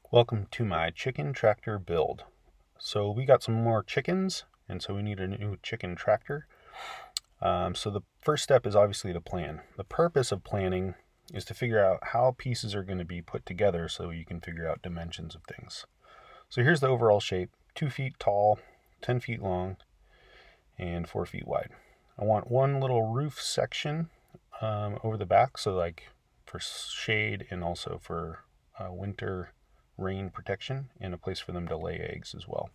Welcome to my chicken tractor build. So we got some more chickens, and so we need a new chicken tractor. So the first step is obviously to plan. The purpose of planning is to figure out how pieces are going to be put together so you can figure out dimensions of things. So here's the overall shape: 2 feet tall, 10 feet long, and 4 feet wide. I want one little roof section over the back, so like for shade and also for winter rain protection, and a place for them to lay eggs as well.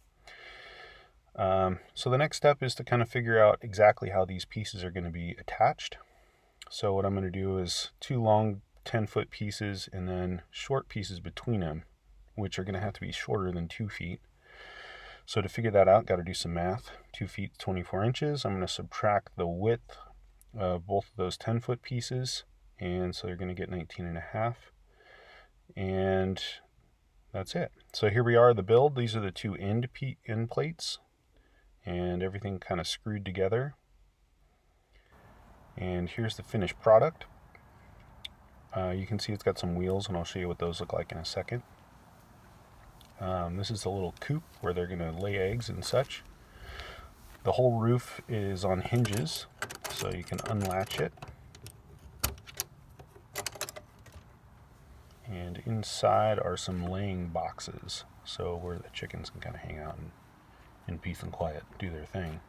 So the next step is to kind of figure out exactly how these pieces are going to be attached. So what I'm going to do is 2 long 10-foot pieces and then short pieces between them, which are going to have to be shorter than 2 feet. So to figure that out, got to do some math. 2 feet, 24 inches. I'm going to subtract the width of both of those 10-foot pieces, and so you're going to get 19 and a half. And that's it. So here we are, the build. These are the 2 end plates, and everything kind of screwed together. And here's the finished product. You can see it's got some wheels, and I'll show you what those look like in a second. This is the little coop where they're going to lay eggs and such. The whole roof is on hinges, so you can unlatch it. And inside are some laying boxes, so where the chickens can kind of hang out in peace and quiet, do their thing.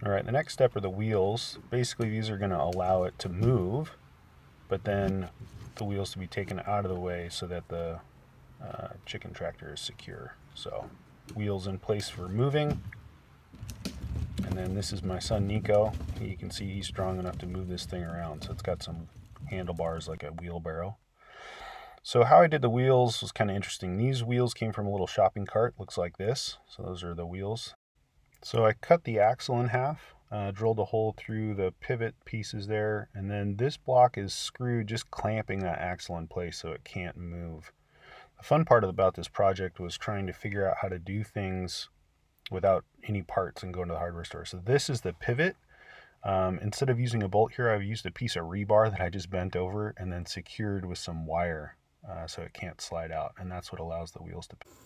Alright, the next step are the wheels. Basically, these are going to allow it to move, but then the wheels to be taken out of the way so that the chicken tractor is secure. So, wheels in place for moving. And then this is my son Nico. You can see he's strong enough to move this thing around. So it's got some handlebars like a wheelbarrow. So how I did the wheels was kind of interesting. These wheels came from a little shopping cart. Looks like this. So those are the wheels. So I cut the axle in half, drilled a hole through the pivot pieces there, and then this block is screwed, just clamping that axle in place so it can't move. The fun part about this project was trying to figure out how to do things without any parts and going to the hardware store. So this is the pivot. Instead of using a bolt here, I've used a piece of rebar that I just bent over and then secured with some wire so it can't slide out, and that's what allows the wheels to pivot.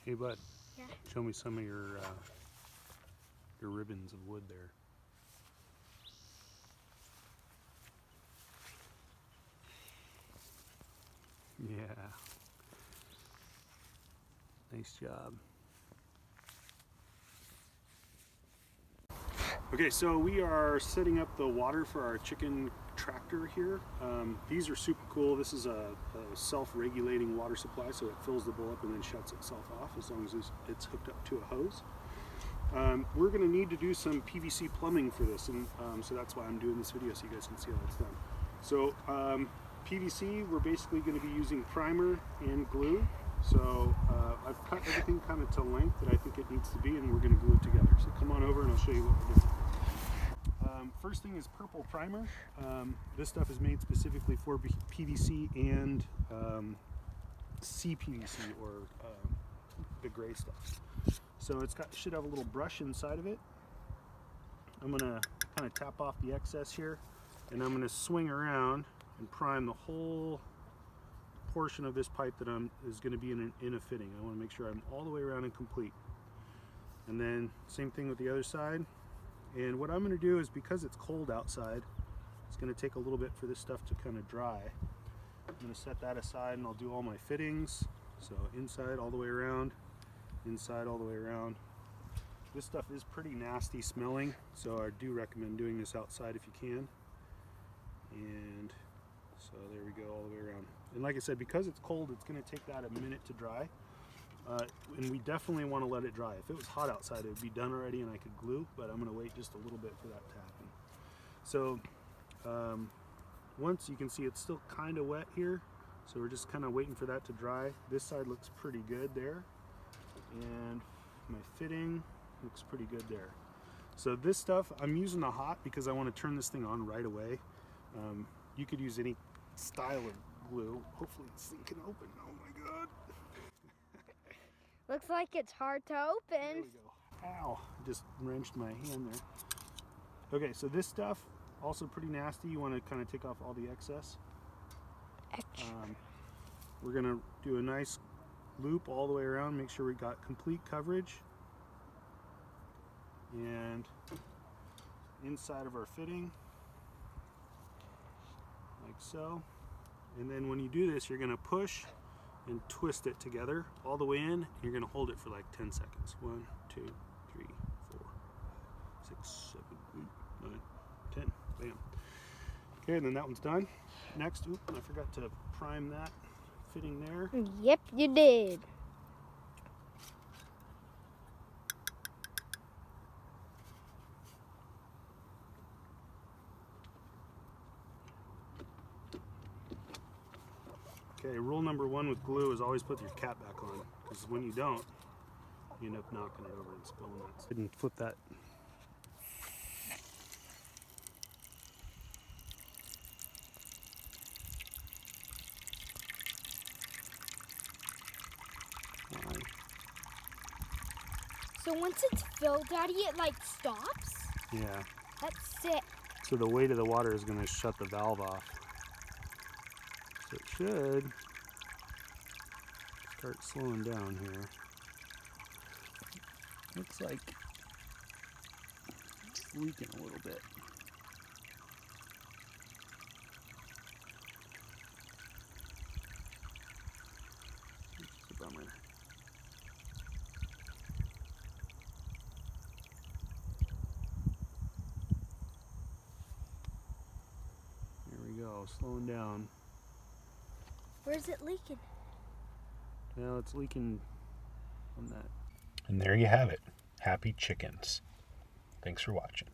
Hey bud, yeah. Show me some of your ribbons of wood there. Yeah. Nice job. Okay, so we are setting up the water for our chicken tractor here. These are super cool. This is a self-regulating water supply, so it fills the bowl up and then shuts itself off as long as it's hooked up to a hose. We're going to need to do some PVC plumbing for this, and so that's why I'm doing this video, so you guys can see how it's done. So PVC, we're basically going to be using primer and glue. So I've cut everything kind of to length that I think it needs to be, and we're going to glue it together. So come on over and I'll show you what we're doing. First thing is purple primer. This stuff is made specifically for PVC and CPVC, or the gray stuff. So should have a little brush inside of it. I'm going to kind of tap off the excess here, and I'm going to swing around and prime the whole portion of this pipe that is going to be in a fitting. I want to make sure I'm all the way around and complete. And then same thing with the other side. And what I'm going to do is, because it's cold outside, it's going to take a little bit for this stuff to kind of dry. I'm going to set that aside, and I'll do all my fittings. So inside all the way around, inside all the way around. This stuff is pretty nasty smelling, so I do recommend doing this outside if you can. And so there we go, all the way around. And like I said, because it's cold, it's going to take that a minute to dry. And we definitely want to let it dry. If it was hot outside, it would be done already and I could glue, but I'm going to wait just a little bit for that to happen. So once you can see it's still kind of wet here, so we're just kind of waiting for that to dry. This side looks pretty good there, and my fitting looks pretty good there. So this stuff, I'm using the hot because I want to turn this thing on right away. You could use any style of glue. Hopefully this thing can open. Oh my god. Looks like it's hard to open. There we go. Ow, just wrenched my hand there. Okay, so this stuff, also pretty nasty. You want to kind of take off all the excess. We're going to do a nice loop all the way around, make sure we got complete coverage. And inside of our fitting, like so. And then when you do this, you're going to push and twist it together all the way in, and you're going to hold it for like 10 seconds. 1, 2, 3, 4, 6, 7, 8, 9, 10. Bam. Okay, and then that one's done. Next, I forgot to prime that fitting there. Yep, you did. Okay, rule number 1 with glue is always put your cap back on, because when you don't, you end up knocking it over and spilling it. Didn't flip that. So once it's filled, Daddy, it like stops? Yeah. That's sick. So the weight of the water is going to shut the valve off. So it should start slowing down here. Looks like it's leaking a little bit. It's a bummer. There we go, slowing down. Where's it leaking? Well, it's leaking on that. And there you have it. Happy chickens. Thanks for watching.